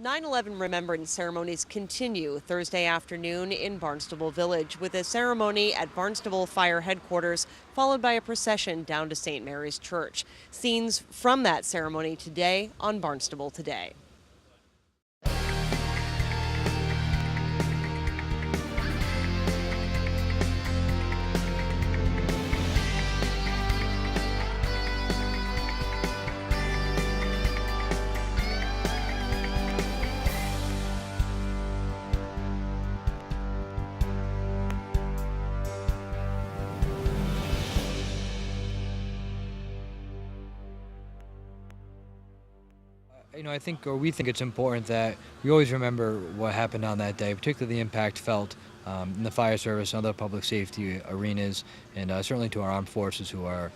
9/11 remembrance ceremonies continue Thursday afternoon in Barnstable Village with a ceremony at Barnstable Fire Headquarters followed by a procession down to St. Mary's Church. Scenes from that ceremony today on Barnstable Today. I think, or we think it's important that we always remember what happened on that day, particularly the impact felt in the fire service and other public safety arenas, and certainly to our armed forces who are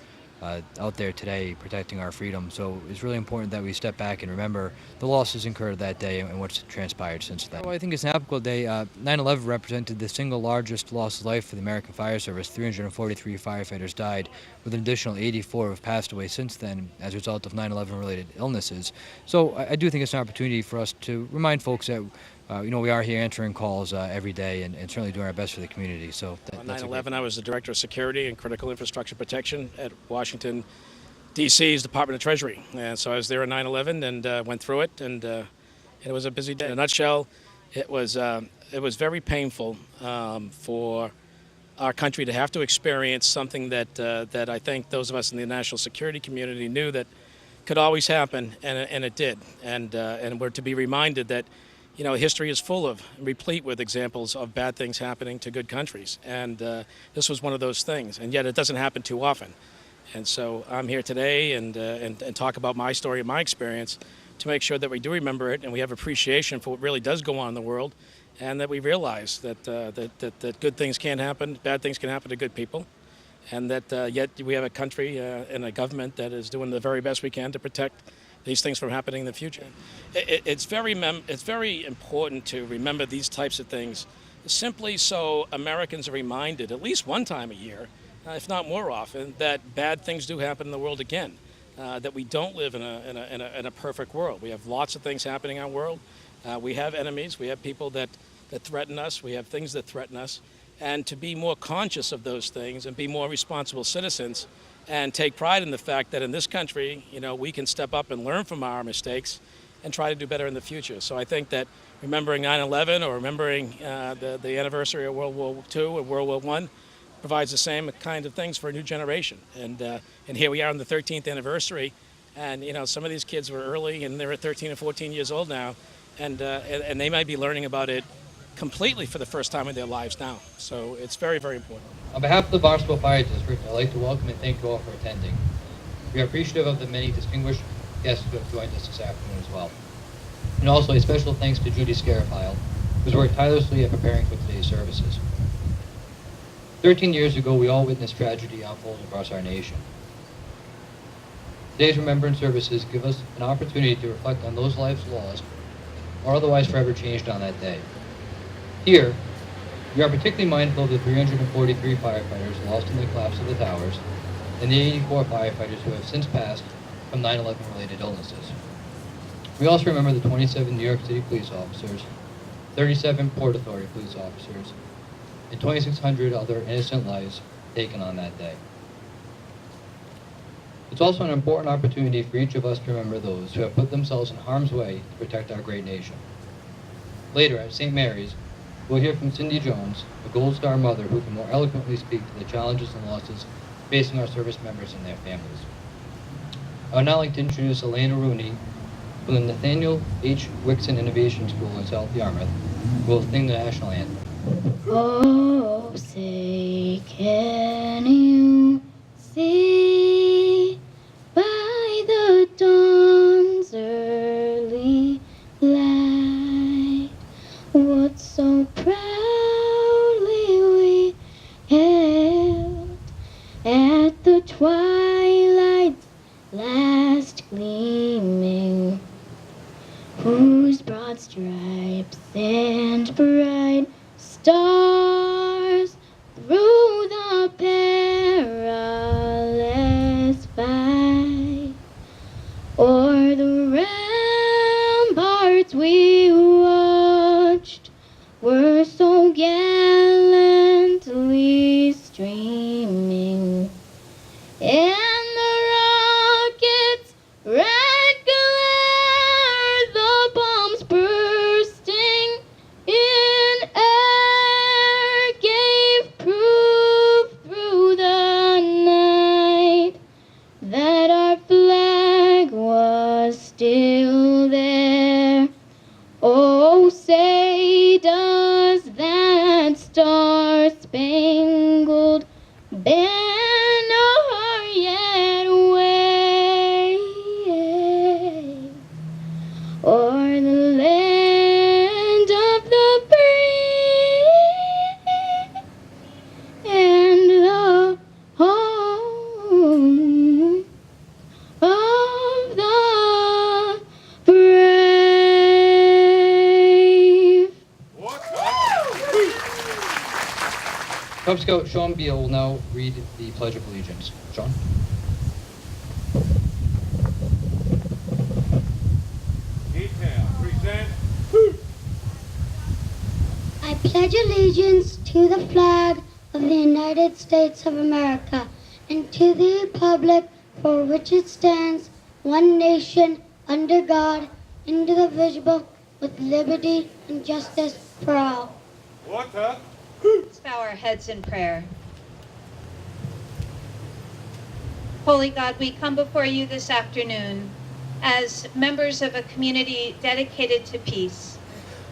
out there today protecting our freedom. So it's really important that we step back and remember the losses incurred that day and what's transpired since then. Well, I think it's an applicable day. 9/11 represented the single largest loss of life for the American Fire Service. 343 firefighters died, with an additional 84 have passed away since then as a result of 9/11 related illnesses. So I do think it's an opportunity for us to remind folks that we are here answering calls every day and certainly doing our best for the community. So on 9/11, I was the Director of Security and Critical Infrastructure Protection at Washington, D.C.'s Department of Treasury. And so I was there on 9/11 and went through it, and it was a busy day. In a nutshell, it was very painful for our country to have to experience something that I think those of us in the national security community knew that could always happen, and it did. And we're to be reminded that history is full of, replete with examples of bad things happening to good countries. And this was one of those things. And yet it doesn't happen too often. And so I'm here today and talk about my story and my experience to make sure that we do remember it and we have appreciation for what really does go on in the world, and that we realize that good things can happen, bad things can happen to good people. And that yet we have a country and a government that is doing the very best we can to protect these things from happening in the future. It's very important to remember these types of things, simply so Americans are reminded at least one time a year, if not more often, that bad things do happen in the world again. That we don't live in a perfect world. We have lots of things happening in our world. We have enemies. We have people that threaten us. We have things that threaten us. And to be more conscious of those things and be more responsible citizens and take pride in the fact that in this country, we can step up and learn from our mistakes and try to do better in the future. So I think that remembering 9/11 or remembering the anniversary of World War II or World War I provides the same kind of things for a new generation. And here we are on the 13th anniversary, and some of these kids were early and they're 13 and 14 years old now, and they might be learning about it completely for the first time in their lives now. So it's very, very important. On behalf of the Barnstable Fire District, I'd like to welcome and thank you all for attending. We are appreciative of the many distinguished guests who have joined us this afternoon as well. And also a special thanks to Judy Scarafile, who's worked tirelessly at preparing for today's services. 13 years ago, we all witnessed tragedy unfold across our nation. Today's remembrance services give us an opportunity to reflect on those lives lost or otherwise forever changed on that day. Here, we are particularly mindful of the 343 firefighters lost in the collapse of the towers and the 84 firefighters who have since passed from 9/11 related illnesses. We also remember the 27 New York City police officers, 37 Port Authority police officers, and 2,600 other innocent lives taken on that day. It's also an important opportunity for each of us to remember those who have put themselves in harm's way to protect our great nation. Later at St. Mary's, we'll hear from Cindy Jones, a Gold Star mother who can more eloquently speak to the challenges and losses facing our service members and their families. I would now like to introduce Elena Rooney from the Nathaniel H. Wixon Innovation School in South Yarmouth, who will sing the national anthem. Oh, say, can you see by the dawn's early light what so proudly we hailed at the twilight's last gleaming, whose broad stripes and bright stars through the perilous fight o'er the ramparts we star-spangled banner yet wave o'er the land of the brave and the home of the brave. Cub Scout Sean Beal will now read the Pledge of Allegiance. Sean? Detail, present. I pledge allegiance to the flag of the United States of America and to the republic for which it stands, one nation, under God, indivisible, with liberty and justice for all. Water. Let's bow our heads in prayer. Holy God, we come before you this afternoon as members of a community dedicated to peace,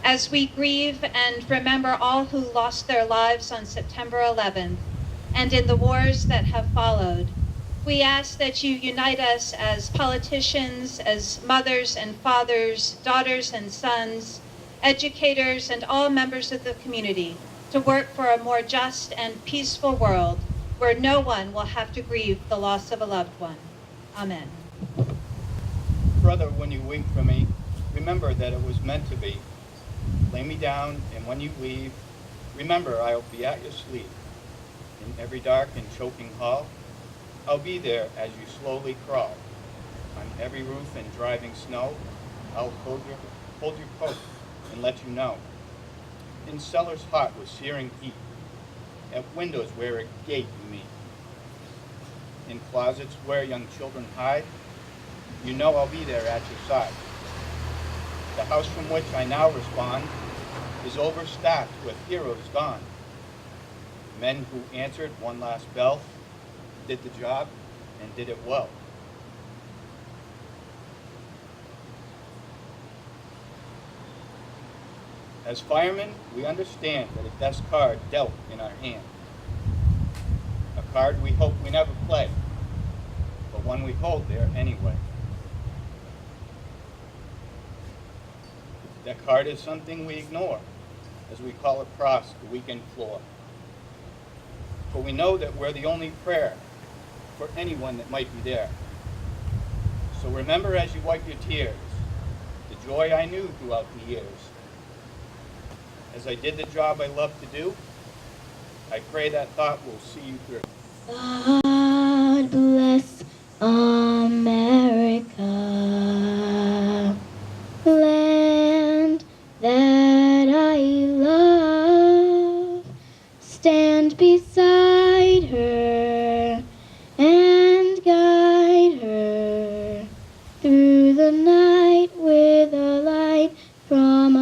as we grieve and remember all who lost their lives on September 11th and in the wars that have followed. We ask that you unite us as politicians, as mothers and fathers, daughters and sons, educators, and all members of the community to work for a more just and peaceful world where no one will have to grieve the loss of a loved one. Amen. Brother, when you weep for me, remember that it was meant to be. Lay me down, and when you leave, remember I'll be at your sleep. In every dark and choking hall, I'll be there as you slowly crawl. On every roof and driving snow, I'll hold your post and let you know. In cellars hot with searing heat, at windows where a gate you meet, in closets where young children hide, you know I'll be there at your side. The house from which I now respond is overstaffed with heroes gone. Men who answered one last bell, did the job, and did it well. As firemen, we understand that a desk card dealt in our hand. A card we hope we never play, but one we hold there anyway. That card is something we ignore as we call across the weekend floor. For we know that we're the only prayer for anyone that might be there. So remember as you wipe your tears, the joy I knew throughout the years. As I did the job I love to do, I pray that thought will see you through. God bless America, land that I love. Stand beside her and guide her through the night with a light from